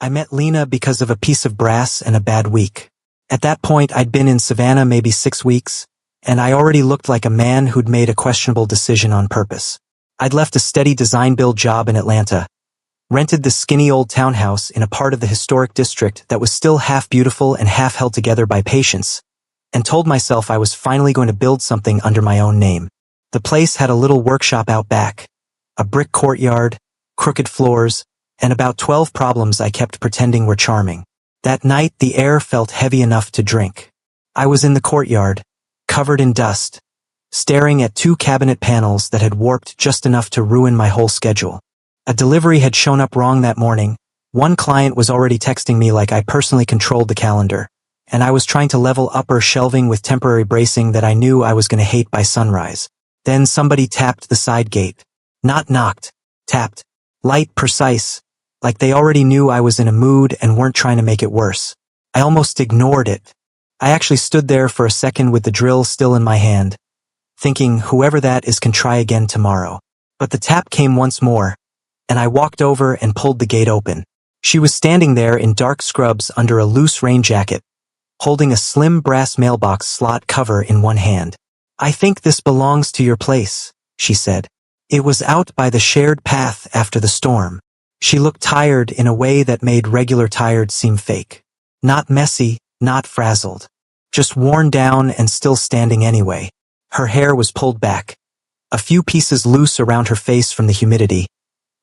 I met Lena because of a piece of brass and a bad week. At that point, I'd been in Savannah maybe 6 weeks, and I already looked like a man who'd made a questionable decision on purpose. I'd left a steady design-build job in Atlanta, rented this skinny old townhouse in a part of the historic district that was still half beautiful and half held together by patience, and told myself I was finally going to build something under my own name. The place had a little workshop out back, a brick courtyard, crooked floors, and about 12 problems I kept pretending were charming. That night, the air felt heavy enough to drink. I was in the courtyard, covered in dust, staring at 2 cabinet panels that had warped just enough to ruin my whole schedule. A delivery had shown up wrong that morning. One client was already texting me like I personally controlled the calendar, and I was trying to level upper shelving with temporary bracing that I knew I was going to hate by sunrise. Then somebody tapped the side gate. Not knocked, tapped. Light, precise, like they already knew I was in a mood and weren't trying to make it worse. I almost ignored it. I actually stood there for a second with the drill still in my hand, thinking whoever that is can try again tomorrow. But the tap came once more, and I walked over and pulled the gate open. She was standing there in dark scrubs under a loose rain jacket, holding a slim brass mailbox slot cover in one hand. "I think this belongs to your place," she said. It was out by the shared path after the storm. She looked tired in a way that made regular tired seem fake. Not messy, not frazzled. Just worn down and still standing anyway. Her hair was pulled back, a few pieces loose around her face from the humidity,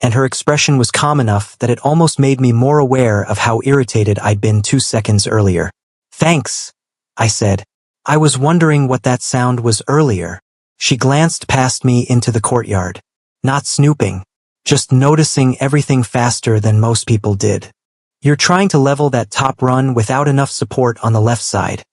and her expression was calm enough that it almost made me more aware of how irritated I'd been 2 seconds earlier. "Thanks," I said. I was wondering what that sound was earlier. She glanced past me into the courtyard. Not snooping, just noticing everything faster than most people did. "You're trying to level that top run without enough support on the left side,"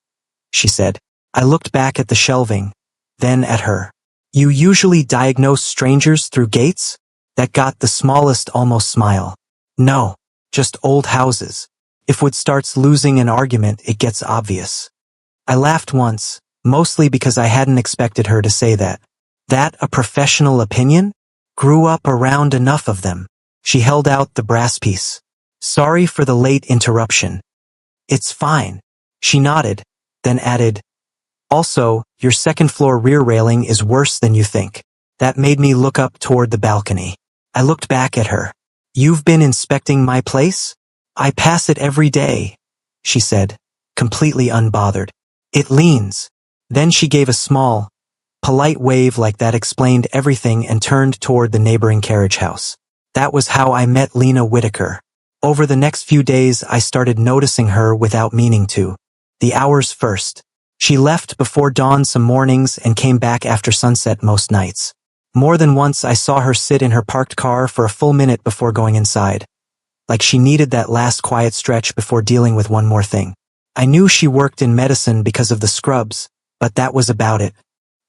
she said. I looked back at the shelving, then at her. "You usually diagnose strangers through gates?" That got the smallest almost smile. "No, just old houses. If wood starts losing an argument, it gets obvious." I laughed once, mostly because I hadn't expected her to say that. That a professional opinion? Grew up around enough of them. She held out the brass piece. "Sorry for the late interruption." "It's fine." She nodded, then added, "Also, your second-floor rear railing is worse than you think." That made me look up toward the balcony. I looked back at her. "You've been inspecting my place?" "I pass it every day," she said, completely unbothered. "It leans." Then she gave a small, polite wave like that explained everything and turned toward the neighboring carriage house. That was how I met Lena Whitaker. Over the next few days, I started noticing her without meaning to. The hours first. She left before dawn some mornings and came back after sunset most nights. More than once I saw her sit in her parked car for a full minute before going inside. Like she needed that last quiet stretch before dealing with one more thing. I knew she worked in medicine because of the scrubs, but that was about it.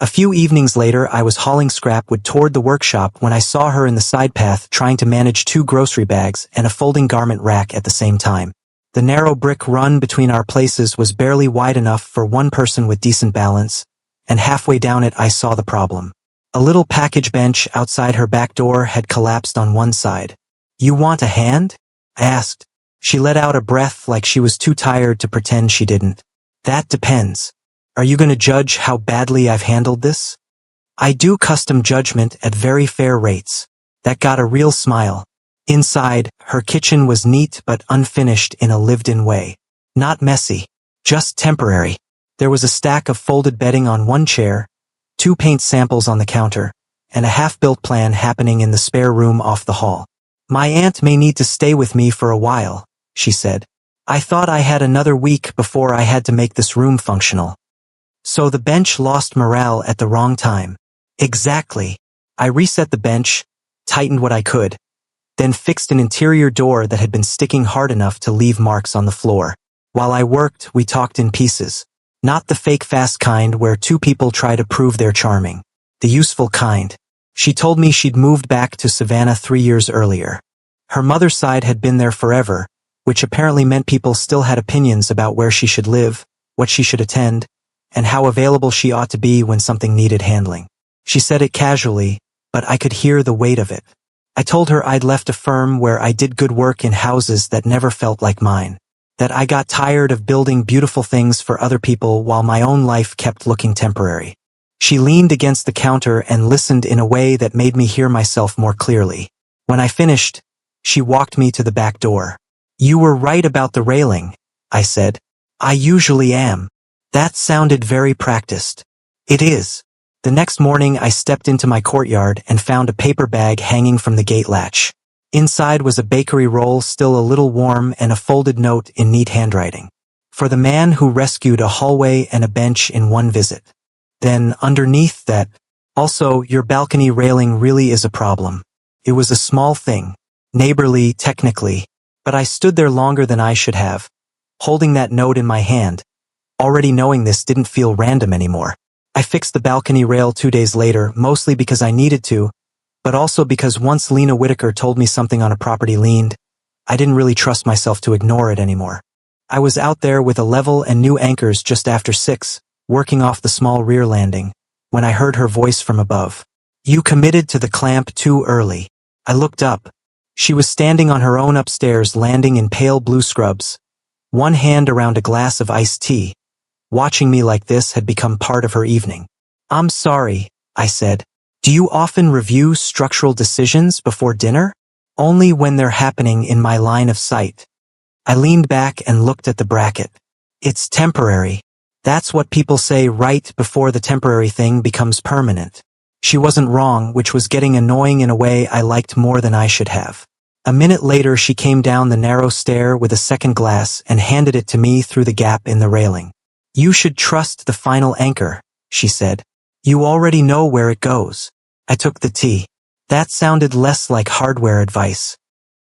A few evenings later, I was hauling scrap wood toward the workshop when I saw her in the side path trying to manage 2 grocery bags and a folding garment rack at the same time. The narrow brick run between our places was barely wide enough for one person with decent balance, and halfway down it I saw the problem. A little package bench outside her back door had collapsed on one side. "You want a hand?" I asked. She let out a breath like she was too tired to pretend she didn't. "That depends. Are you going to judge how badly I've handled this?" "I do custom judgment at very fair rates." That got a real smile. Inside, her kitchen was neat but unfinished in a lived-in way. Not messy, just temporary. There was a stack of folded bedding on one chair, 2 paint samples on the counter, and a half-built plan happening in the spare room off the hall. "My aunt may need to stay with me for a while," she said. "I thought I had another week before I had to make this room functional." So the bench lost morale at the wrong time. Exactly. I reset the bench, tightened what I could, then fixed an interior door that had been sticking hard enough to leave marks on the floor. While I worked, we talked in pieces. Not the fake fast kind where 2 people try to prove they're charming. The useful kind. She told me she'd moved back to Savannah 3 years earlier. Her mother's side had been there forever, which apparently meant people still had opinions about where she should live, what she should attend, and how available she ought to be when something needed handling. She said it casually, but I could hear the weight of it. I told her I'd left a firm where I did good work in houses that never felt like mine. That I got tired of building beautiful things for other people while my own life kept looking temporary. She leaned against the counter and listened in a way that made me hear myself more clearly. When I finished, she walked me to the back door. "You were right about the railing," I said. "I usually am." That sounded very practiced. It is. The next morning I stepped into my courtyard and found a paper bag hanging from the gate latch. Inside was a bakery roll still a little warm and a folded note in neat handwriting. "For the man who rescued a hallway and a bench in one visit." Then, underneath that, "Also, your balcony railing really is a problem." It was a small thing. Neighborly, technically. But I stood there longer than I should have, holding that note in my hand. Already knowing this didn't feel random anymore. I fixed the balcony rail 2 days later, mostly because I needed to, but also because once Lena Whitaker told me something on a property leaned, I didn't really trust myself to ignore it anymore. I was out there with a level and new anchors just after 6, working off the small rear landing, when I heard her voice from above. "You committed to the clamp too early." I looked up. She was standing on her own upstairs landing in pale blue scrubs, one hand around a glass of iced tea. Watching me like this had become part of her evening. "I'm sorry," I said. "Do you often review structural decisions before dinner?" "Only when they're happening in my line of sight." I leaned back and looked at the bracket. "It's temporary. That's what people say right before the temporary thing becomes permanent." She wasn't wrong, which was getting annoying in a way I liked more than I should have. A minute later she came down the narrow stair with a second glass and handed it to me through the gap in the railing. "You should trust the final anchor," she said. "You already know where it goes." I took the tea. That sounded less like hardware advice.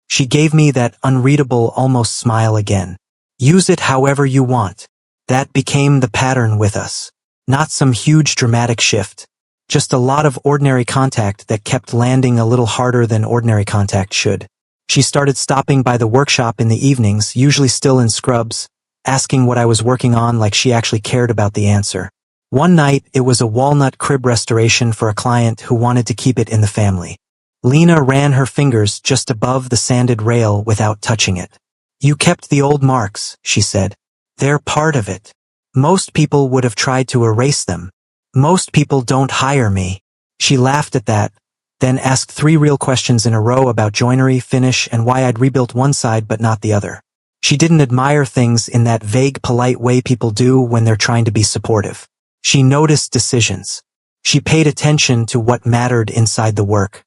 She gave me that unreadable almost smile again. "Use it however you want." That became the pattern with us. Not some huge dramatic shift. Just a lot of ordinary contact that kept landing a little harder than ordinary contact should. She started stopping by the workshop in the evenings, usually still in scrubs, asking what I was working on like she actually cared about the answer. One night, it was a walnut crib restoration for a client who wanted to keep it in the family. Lena ran her fingers just above the sanded rail without touching it. "You kept the old marks," she said. "They're part of it. Most people would have tried to erase them. Most people don't hire me." She laughed at that, then asked 3 real questions in a row about joinery, finish, and why I'd rebuilt one side but not the other. She didn't admire things in that vague, polite way people do when they're trying to be supportive. She noticed decisions. She paid attention to what mattered inside the work.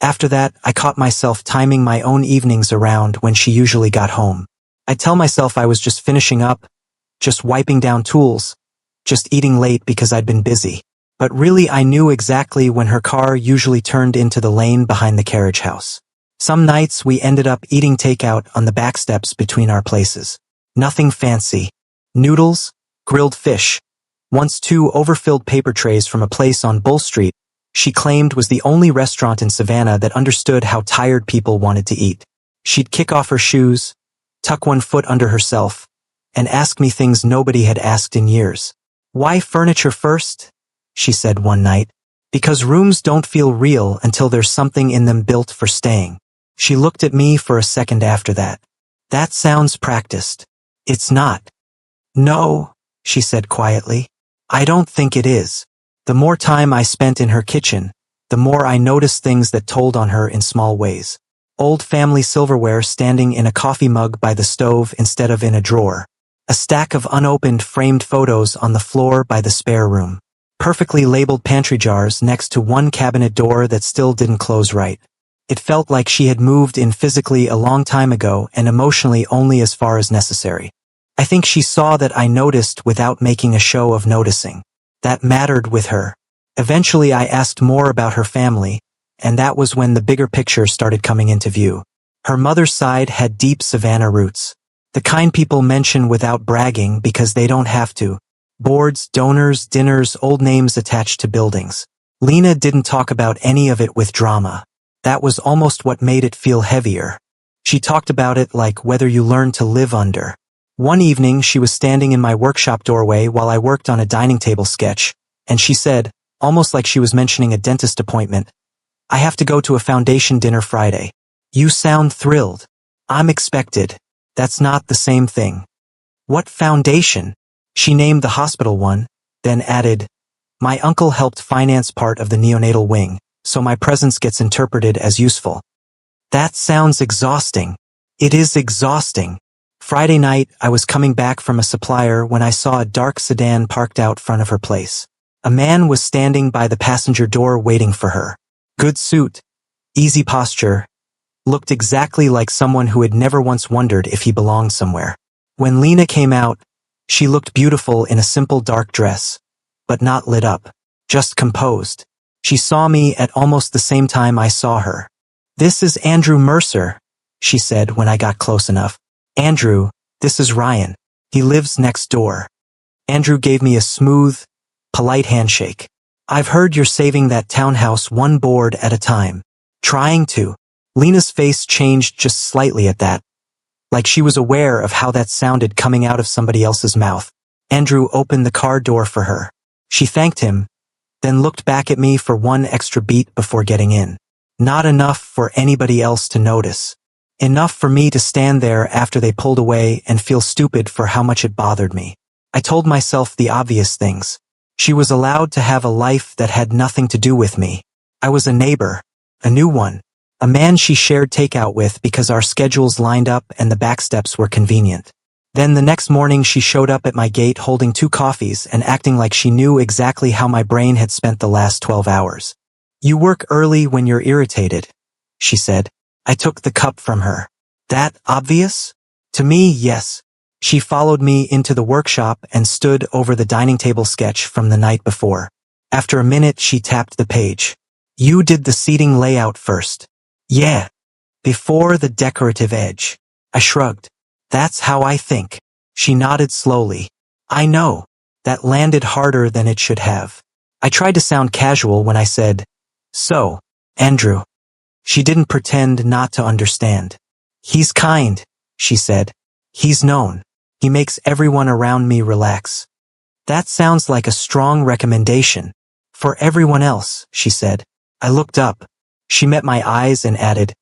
After that, I caught myself timing my own evenings around when she usually got home. I'd tell myself I was just finishing up, just wiping down tools, just eating late because I'd been busy. But really I knew exactly when her car usually turned into the lane behind the carriage house. Some nights we ended up eating takeout on the back steps between our places. Nothing fancy. Noodles, grilled fish. Once 2 overfilled paper trays from a place on Bull Street she claimed was the only restaurant in Savannah that understood how tired people wanted to eat. She'd kick off her shoes, tuck one foot under herself, and ask me things nobody had asked in years. "Why furniture first?" she said one night. "Because rooms don't feel real until there's something in them built for staying." She looked at me for a second after that. "That sounds practiced." "It's not." "No," she said quietly. "I don't think it is." The more time I spent in her kitchen, the more I noticed things that told on her in small ways. Old family silverware standing in a coffee mug by the stove instead of in a drawer. A stack of unopened framed photos on the floor by the spare room. Perfectly labeled pantry jars next to one cabinet door that still didn't close right. It felt like she had moved in physically a long time ago and emotionally only as far as necessary. I think she saw that I noticed without making a show of noticing. That mattered with her. Eventually I asked more about her family, and that was when the bigger picture started coming into view. Her mother's side had deep Savannah roots. The kind people mention without bragging because they don't have to. Boards, donors, dinners, old names attached to buildings. Lena didn't talk about any of it with drama. That was almost what made it feel heavier. She talked about it like whether you learn to live under. One evening she was standing in my workshop doorway while I worked on a dining table sketch, and she said, almost like she was mentioning a dentist appointment, I have to go to a foundation dinner Friday. You sound thrilled. I'm expected. That's not the same thing. What foundation? She named the hospital one, then added, my uncle helped finance part of the neonatal wing, so my presence gets interpreted as useful. That sounds exhausting. It is exhausting. Friday night, I was coming back from a supplier when I saw a dark sedan parked out front of her place. A man was standing by the passenger door waiting for her. Good suit, easy posture, looked exactly like someone who had never once wondered if he belonged somewhere. When Lena came out, she looked beautiful in a simple dark dress, but not lit up, just composed. She saw me at almost the same time I saw her. This is Andrew Mercer, she said when I got close enough. Andrew, this is Ryan. He lives next door. Andrew gave me a smooth, polite handshake. I've heard you're saving that townhouse one board at a time. Trying to. Lena's face changed just slightly at that, like she was aware of how that sounded coming out of somebody else's mouth. Andrew opened the car door for her. She thanked him, then looked back at me for one extra beat before getting in. Not enough for anybody else to notice. Enough for me to stand there after they pulled away and feel stupid for how much it bothered me. I told myself the obvious things. She was allowed to have a life that had nothing to do with me. I was a neighbor, a new one, a man she shared takeout with because our schedules lined up and the back steps were convenient. Then the next morning she showed up at my gate holding 2 coffees and acting like she knew exactly how my brain had spent the last 12 hours. You work early when you're irritated, she said. I took the cup from her. That obvious? To me, yes. She followed me into the workshop and stood over the dining table sketch from the night before. After a minute, she tapped the page. You did the seating layout first. Yeah. Before the decorative edge. I shrugged. That's how I think. She nodded slowly. I know. That landed harder than it should have. I tried to sound casual when I said, so, Andrew. She didn't pretend not to understand. He's kind, she said. He's known. He makes everyone around me relax. That sounds like a strong recommendation. For everyone else, she said. I looked up. She met my eyes and added,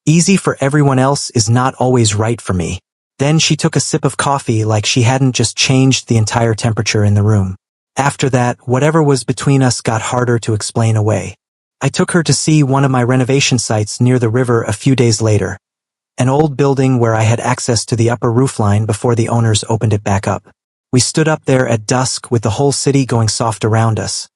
easy for everyone else is not always right for me. Then she took a sip of coffee like she hadn't just changed the entire temperature in the room. After that, whatever was between us got harder to explain away. I took her to see one of my renovation sites near the river a few days later. An old building where I had access to the upper roofline before the owners opened it back up. We stood up there at dusk with the whole city going soft around us,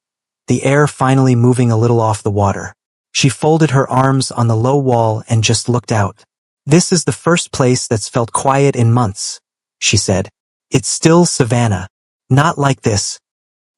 the air finally moving a little off the water. She folded her arms on the low wall and just looked out. This is the first place that's felt quiet in months, she said. It's still Savannah. Not like this.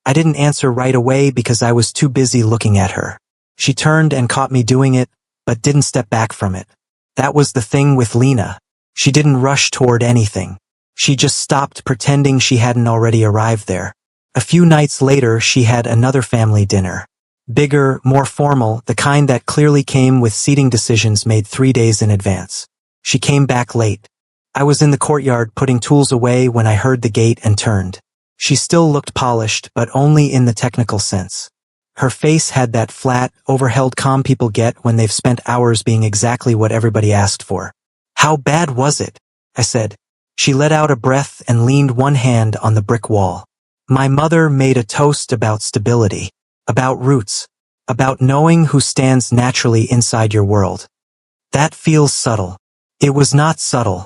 I didn't answer right away because I was too busy looking at her. She turned and caught me doing it, but didn't step back from it. That was the thing with Lena. She didn't rush toward anything. She just stopped pretending she hadn't already arrived there. A few nights later, she had another family dinner. Bigger, more formal, the kind that clearly came with seating decisions made 3 days in advance. She came back late. I was in the courtyard putting tools away when I heard the gate and turned. She still looked polished, but only in the technical sense. Her face had that flat, overheld calm people get when they've spent hours being exactly what everybody asked for. How bad was it? I said. She let out a breath and leaned one hand on the brick wall. My mother made a toast about stability, about roots, about knowing who stands naturally inside your world. That feels subtle. It was not subtle.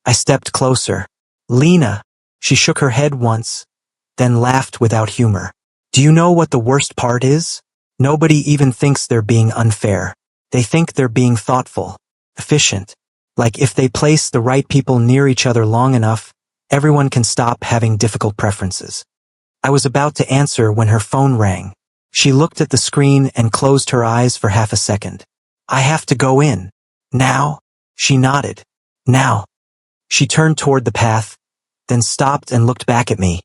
I stepped closer. Lena. She shook her head once, then laughed without humor. Do you know what the worst part is? Nobody even thinks they're being unfair. They think they're being thoughtful, efficient. Like if they place the right people near each other long enough, everyone can stop having difficult preferences. I was about to answer when her phone rang. She looked at the screen and closed her eyes for half a second. I have to go in. Now? She nodded. Now. She turned toward the path, then stopped and looked back at me.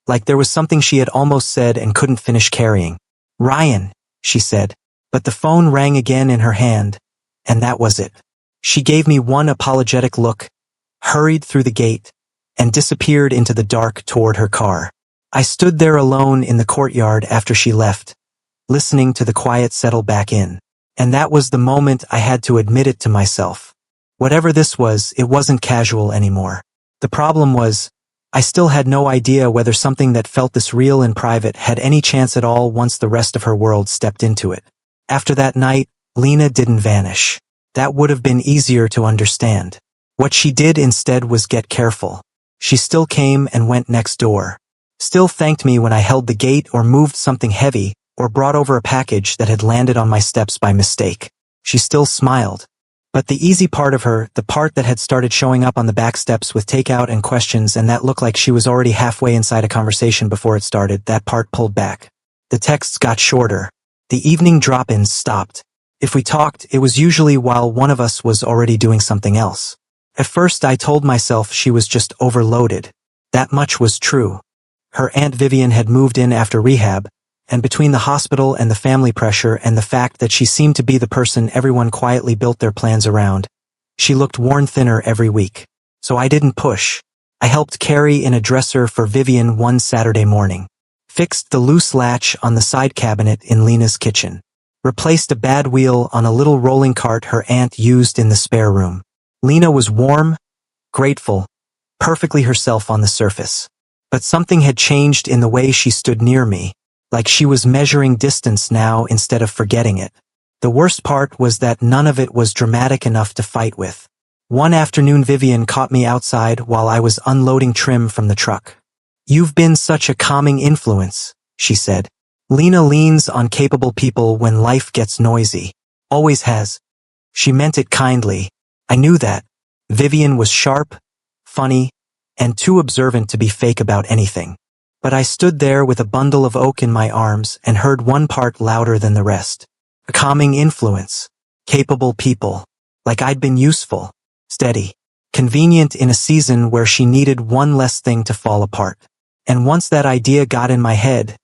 Like there was something she had almost said and couldn't finish carrying. Ryan, she said, but the phone rang again in her hand, and that was it. She gave me one apologetic look, hurried through the gate, and disappeared into the dark toward her car. I stood there alone in the courtyard after she left, listening to the quiet settle back in. And that was the moment I had to admit it to myself. Whatever this was, it wasn't casual anymore. The problem was, I still had no idea whether something that felt this real in private had any chance at all once the rest of her world stepped into it. After that night, Lena didn't vanish. That would have been easier to understand. What she did instead was get careful. She still came and went next door. Still thanked me when I held the gate or moved something heavy or brought over a package that had landed on my steps by mistake. She still smiled. But the easy part of her, the part that had started showing up on the back steps with takeout and questions and that looked like she was already halfway inside a conversation before it started, that part pulled back. The texts got shorter. The evening drop-ins stopped. If we talked, it was usually while one of us was already doing something else. At first I told myself she was just overloaded. That much was true. Her Aunt Vivian had moved in after rehab, and between the hospital and the family pressure and the fact that she seemed to be the person everyone quietly built their plans around, she looked worn thinner every week. So I didn't push. I helped carry in a dresser for Vivian one Saturday morning. Fixed the loose latch on the side cabinet in Lena's kitchen. Replaced a bad wheel on a little rolling cart her aunt used in the spare room. Lena was warm, grateful, perfectly herself on the surface. But something had changed in the way she stood near me, like she was measuring distance now instead of forgetting it. The worst part was that none of it was dramatic enough to fight with. One afternoon Vivian caught me outside while I was unloading trim from the truck. "You've been such a calming influence," she said. "Lena leans on capable people when life gets noisy. Always has." She meant it kindly. I knew that. Vivian was sharp, funny, and too observant to be fake about anything. But I stood there with a bundle of oak in my arms and heard one part louder than the rest. A calming influence. Capable people. Like I'd been useful. Steady. Convenient in a season where she needed one less thing to fall apart. And once that idea got in my head,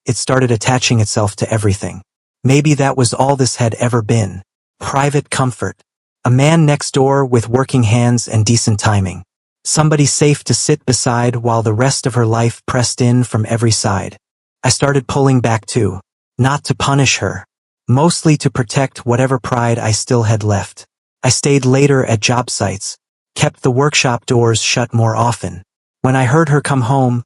it started attaching itself to everything. Maybe that was all this had ever been. Private comfort. A man next door with working hands and decent timing. Somebody safe to sit beside while the rest of her life pressed in from every side. I started pulling back too. Not to punish her. Mostly to protect whatever pride I still had left. I stayed later at job sites. Kept the workshop doors shut more often. When I heard her come home,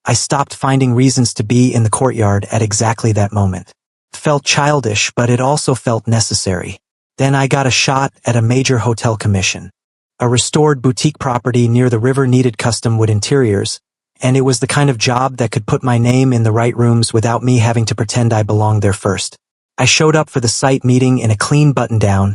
I stopped finding reasons to be in the courtyard at exactly that moment. It felt childish, but it also felt necessary. Then I got a shot at a major hotel commission. A restored boutique property near the river needed custom wood interiors, and it was the kind of job that could put my name in the right rooms without me having to pretend I belonged there first. I showed up for the site meeting in a clean button-down,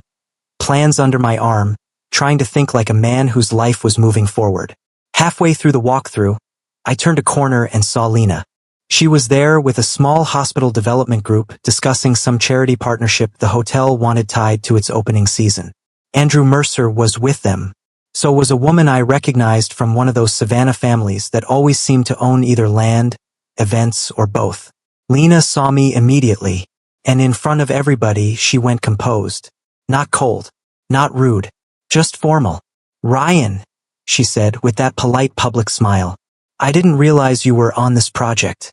plans under my arm, trying to think like a man whose life was moving forward. Halfway through the walkthrough, I turned a corner and saw Lena. She was there with a small hospital development group discussing some charity partnership the hotel wanted tied to its opening season. Andrew Mercer was with them. So was a woman I recognized from one of those Savannah families that always seemed to own either land, events, or both. Lena saw me immediately, and in front of everybody she went composed. Not cold, not rude, just formal. "Ryan," she said with that polite public smile. "I didn't realize you were on this project."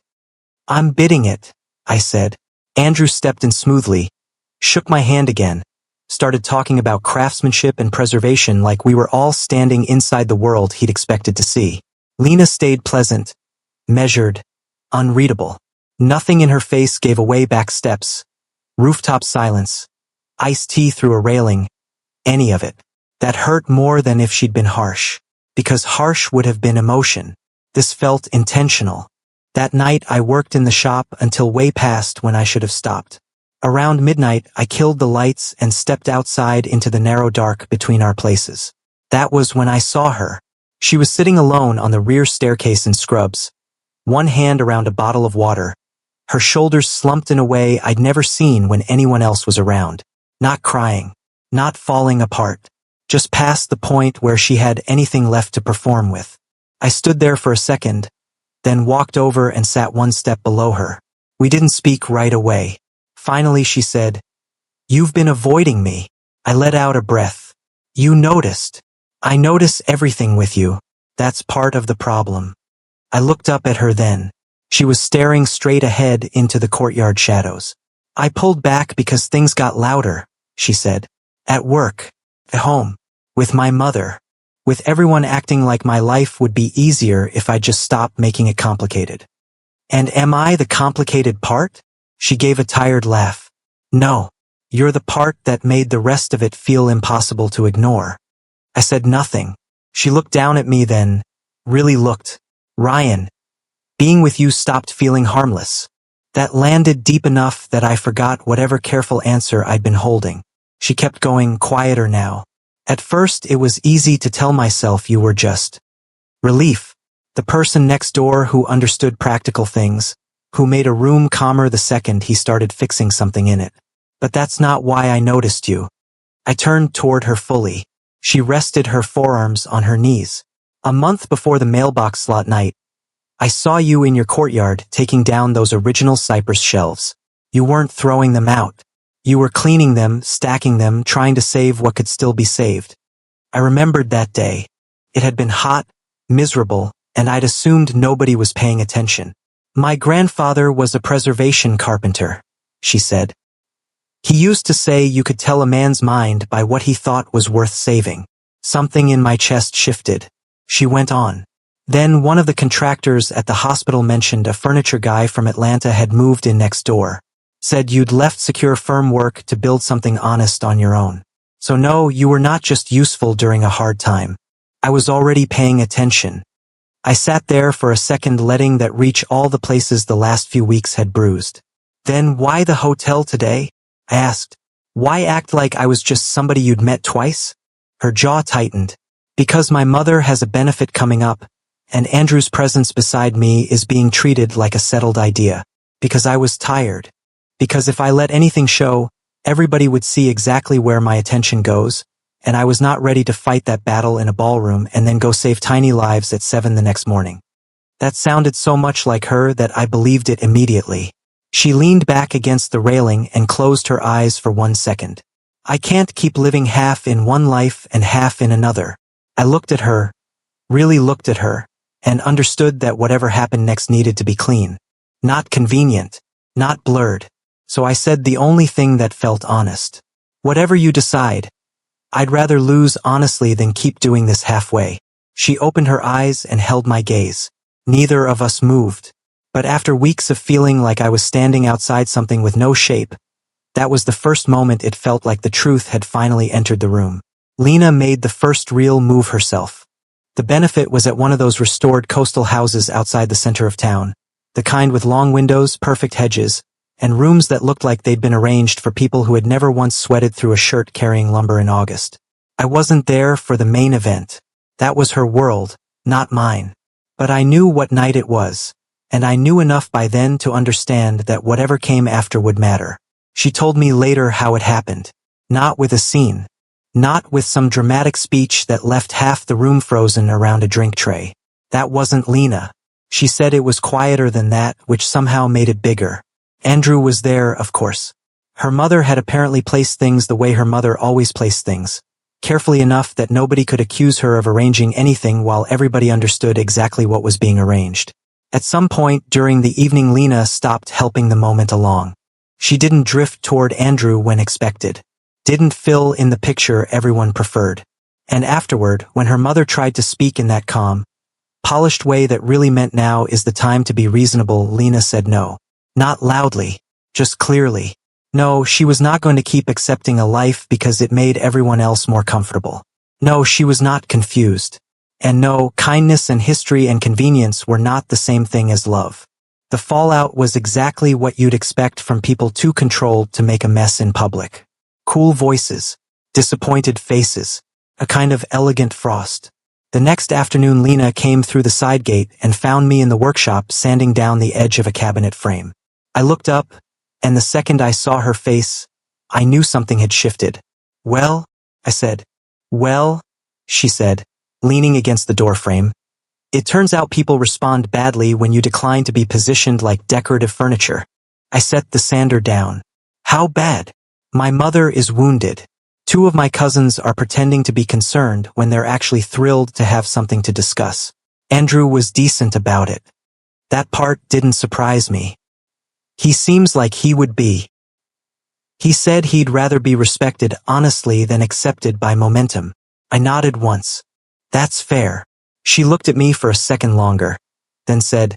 "I'm bidding it," I said. Andrew stepped in smoothly, shook my hand again, started talking about craftsmanship and preservation like we were all standing inside the world he'd expected to see. Lena stayed pleasant, measured, unreadable. Nothing in her face gave away back steps, rooftop silence, iced tea through a railing, any of it. That hurt more than if she'd been harsh, because harsh would have been emotion. This felt intentional. That night I worked in the shop until way past when I should have stopped. Around midnight, I killed the lights and stepped outside into the narrow dark between our places. That was when I saw her. She was sitting alone on the rear staircase in scrubs, one hand around a bottle of water, her shoulders slumped in a way I'd never seen when anyone else was around. Not crying, not falling apart, just past the point where she had anything left to perform with. I stood there for a second, then walked over and sat one step below her. We didn't speak right away. Finally she said, "You've been avoiding me." I let out a breath. "You noticed. I notice everything with you. That's part of the problem." I looked up at her then. She was staring straight ahead into the courtyard shadows. I pulled back because things got louder, she said. At work, at home, with my mother, with everyone acting like my life would be easier if I just stopped making it complicated. And am I the complicated part? She gave a tired laugh. No, you're the part that made the rest of it feel impossible to ignore. I said nothing. She looked down at me then, really looked. Ryan, being with you stopped feeling harmless. That landed deep enough that I forgot whatever careful answer I'd been holding. She kept going, quieter now. At first it was easy to tell myself you were just relief. The person next door who understood practical things, who made a room calmer the second he started fixing something in it. But that's not why I noticed you. I turned toward her fully. She rested her forearms on her knees. A month before the mailbox slot night, I saw you in your courtyard taking down those original Cypress shelves. You weren't throwing them out. You were cleaning them, stacking them, trying to save what could still be saved. I remembered that day. It had been hot, miserable, and I'd assumed nobody was paying attention. My grandfather was a preservation carpenter, she said. He used to say you could tell a man's mind by what he thought was worth saving. Something in my chest shifted. She went on. Then one of the contractors at the hospital mentioned a furniture guy from Atlanta had moved in next door. Said you'd left secure firm work to build something honest on your own. So no, you were not just useful during a hard time. I was already paying attention. I sat there for a second, letting that reach all the places the last few weeks had bruised. Then why the hotel today? I asked. Why act like I was just somebody you'd met twice? Her jaw tightened. Because my mother has a benefit coming up, and Andrew's presence beside me is being treated like a settled idea. Because I was tired. Because if I let anything show, everybody would see exactly where my attention goes, and I was not ready to fight that battle in a ballroom and then go save tiny lives at 7 the next morning. That sounded so much like her that I believed it immediately. She leaned back against the railing and closed her eyes for 1 second. I can't keep living half in one life and half in another. I looked at her, really looked at her, and understood that whatever happened next needed to be clean. Not convenient, not blurred. So I said the only thing that felt honest. Whatever you decide, I'd rather lose honestly than keep doing this halfway. She opened her eyes and held my gaze. Neither of us moved. But after weeks of feeling like I was standing outside something with no shape, that was the first moment it felt like the truth had finally entered the room. Lena made the first real move herself. The benefit was at one of those restored coastal houses outside the center of town, the kind with long windows, perfect hedges, and rooms that looked like they'd been arranged for people who had never once sweated through a shirt carrying lumber in August. I wasn't there for the main event. That was her world, not mine. But I knew what night it was, and I knew enough by then to understand that whatever came after would matter. She told me later how it happened. Not with a scene. Not with some dramatic speech that left half the room frozen around a drink tray. That wasn't Lena. She said it was quieter than that, which somehow made it bigger. Andrew was there, of course. Her mother had apparently placed things the way her mother always placed things, carefully enough that nobody could accuse her of arranging anything while everybody understood exactly what was being arranged. At some point during the evening, Lena stopped helping the moment along. She didn't drift toward Andrew when expected. Didn't fill in the picture everyone preferred. And afterward, when her mother tried to speak in that calm, polished way that really meant now is the time to be reasonable, Lena said no. Not loudly, just clearly. No, she was not going to keep accepting a life because it made everyone else more comfortable. No, she was not confused. And no, kindness and history and convenience were not the same thing as love. The fallout was exactly what you'd expect from people too controlled to make a mess in public. Cool voices, disappointed faces, a kind of elegant frost. The next afternoon, Lena came through the side gate and found me in the workshop sanding down the edge of a cabinet frame. I looked up, and the second I saw her face, I knew something had shifted. Well, I said. Well, she said, leaning against the door frame. It turns out people respond badly when you decline to be positioned like decorative furniture. I set the sander down. How bad? My mother is wounded. 2 of my cousins are pretending to be concerned when they're actually thrilled to have something to discuss. Andrew was decent about it. That part didn't surprise me. He seems like he would be. He said he'd rather be respected honestly than accepted by momentum. I nodded once. That's fair. She looked at me for a second longer, then said,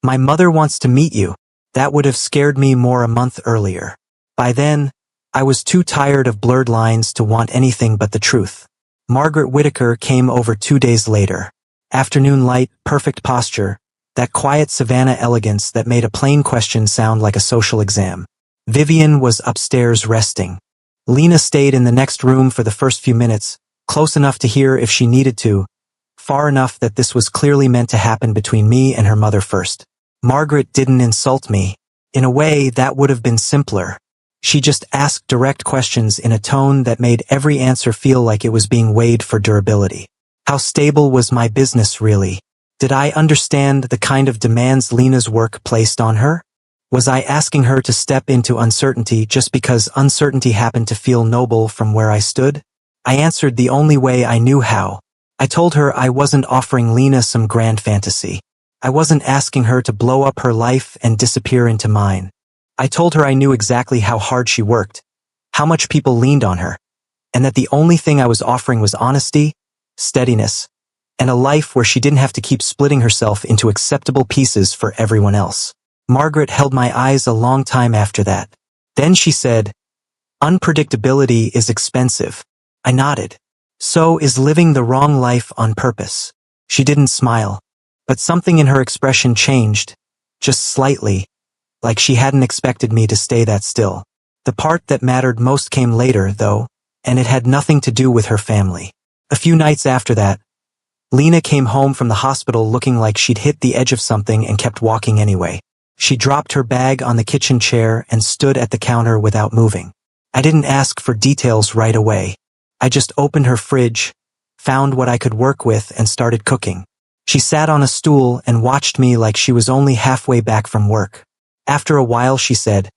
My mother wants to meet you. That would have scared me more a month earlier. By then, I was too tired of blurred lines to want anything but the truth. Margaret Whittaker came over 2 days later. Afternoon light, perfect posture, that quiet Savannah elegance that made a plain question sound like a social exam. Vivian was upstairs resting. Lena stayed in the next room for the first few minutes, close enough to hear if she needed to, far enough that this was clearly meant to happen between me and her mother first. Margaret didn't insult me. In a way, that would have been simpler. She just asked direct questions in a tone that made every answer feel like it was being weighed for durability. How stable was my business really? Did I understand the kind of demands Lena's work placed on her? Was I asking her to step into uncertainty just because uncertainty happened to feel noble from where I stood? I answered the only way I knew how. I told her I wasn't offering Lena some grand fantasy. I wasn't asking her to blow up her life and disappear into mine. I told her I knew exactly how hard she worked, how much people leaned on her, and that the only thing I was offering was honesty, steadiness, and a life where she didn't have to keep splitting herself into acceptable pieces for everyone else. Margaret held my eyes a long time after that. Then she said, Unpredictability is expensive. I nodded. So is living the wrong life on purpose. She didn't smile, but something in her expression changed, just slightly, like she hadn't expected me to stay that still. The part that mattered most came later, though, and it had nothing to do with her family. A few nights after that, Lena came home from the hospital looking like she'd hit the edge of something and kept walking anyway. She dropped her bag on the kitchen chair and stood at the counter without moving. I didn't ask for details right away. I just opened her fridge, found what I could work with, and started cooking. She sat on a stool and watched me like she was only halfway back from work. After a while she said,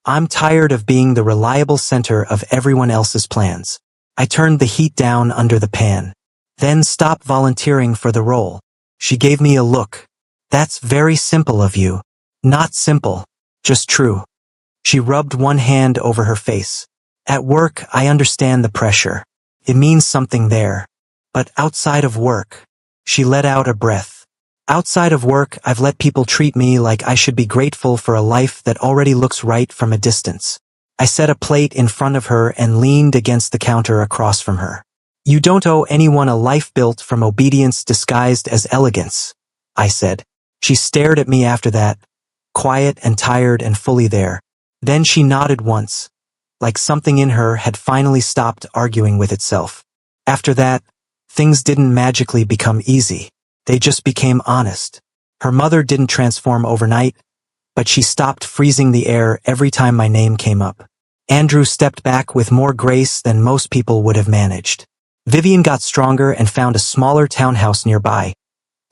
I'm tired of being the reliable center of everyone else's plans. I turned the heat down under the pan. Then stopped volunteering for the role. She gave me a look. That's very simple of you. Not simple, just true. She rubbed one hand over her face. At work, I understand the pressure. It means something there. But outside of work, she let out a breath. Outside of work, I've let people treat me like I should be grateful for a life that already looks right from a distance. I set a plate in front of her and leaned against the counter across from her. You don't owe anyone a life built from obedience disguised as elegance, I said. She stared at me after that, quiet and tired and fully there. Then she nodded once, like something in her had finally stopped arguing with itself. After that, things didn't magically become easy. They just became honest. Her mother didn't transform overnight, but she stopped freezing the air every time my name came up. Andrew stepped back with more grace than most people would have managed. Vivian got stronger and found a smaller townhouse nearby,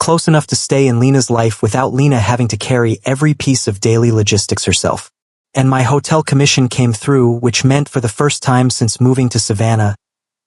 close enough to stay in Lena's life without Lena having to carry every piece of daily logistics herself. And my hotel commission came through, which meant for the first time since moving to Savannah,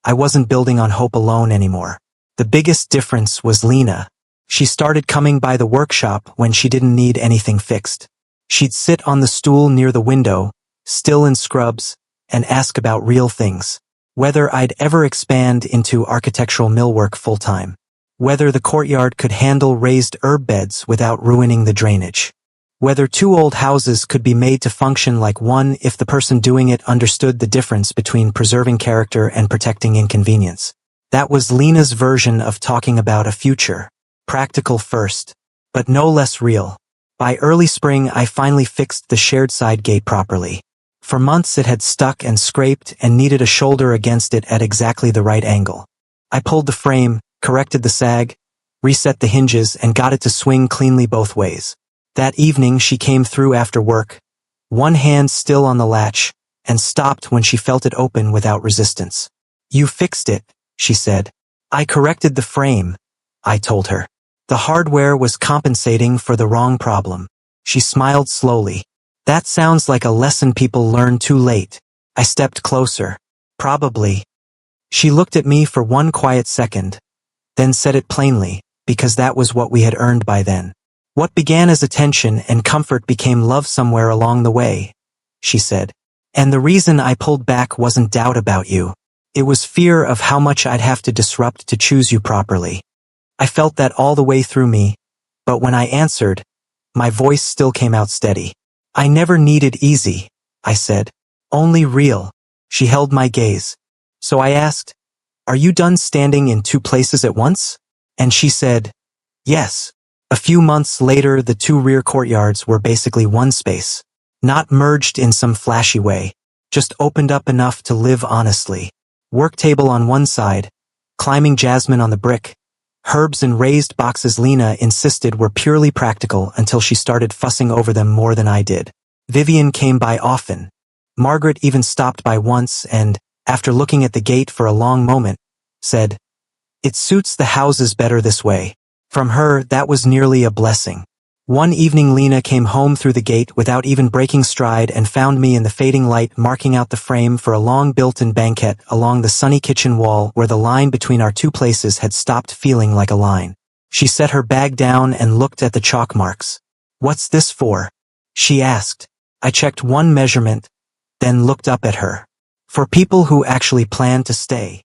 I wasn't building on hope alone anymore. The biggest difference was Lena. She started coming by the workshop when she didn't need anything fixed. She'd sit on the stool near the window, still in scrubs, and ask about real things. Whether I'd ever expand into architectural millwork full-time. Whether the courtyard could handle raised herb beds without ruining the drainage. Whether 2 old houses could be made to function like one if the person doing it understood the difference between preserving character and protecting inconvenience. That was Lena's version of talking about a future. Practical first, but no less real. By early spring, I finally fixed the shared side gate properly. For months it had stuck and scraped and needed a shoulder against it at exactly the right angle. I pulled the frame, corrected the sag, reset the hinges, and got it to swing cleanly both ways. That evening she came through after work, one hand still on the latch, and stopped when she felt it open without resistance. You fixed it, she said. I corrected the frame, I told her. The hardware was compensating for the wrong problem. She smiled slowly. That sounds like a lesson people learn too late. I stepped closer. Probably. She looked at me for one quiet second, then said it plainly, because that was what we had earned by then. What began as attention and comfort became love somewhere along the way, she said. And the reason I pulled back wasn't doubt about you. It was fear of how much I'd have to disrupt to choose you properly. I felt that all the way through me, but when I answered, my voice still came out steady. I never needed easy, I said. Only real. She held my gaze. So I asked, are you done standing in two places at once? And she said, yes. A few months later, the two rear courtyards were basically one space. Not merged in some flashy way, just opened up enough to live honestly. Work table on one side, climbing jasmine on the brick, herbs in raised boxes Lena insisted were purely practical until she started fussing over them more than I did. Vivian came by often. Margaret even stopped by once and, after looking at the gate for a long moment, said, it suits the houses better this way. From her, that was nearly a blessing. One evening Lena came home through the gate without even breaking stride and found me in the fading light marking out the frame for a long built-in banquette along the sunny kitchen wall where the line between our two places had stopped feeling like a line. She set her bag down and looked at the chalk marks. What's this for? She asked. I checked one measurement, then looked up at her. For people who actually plan to stay.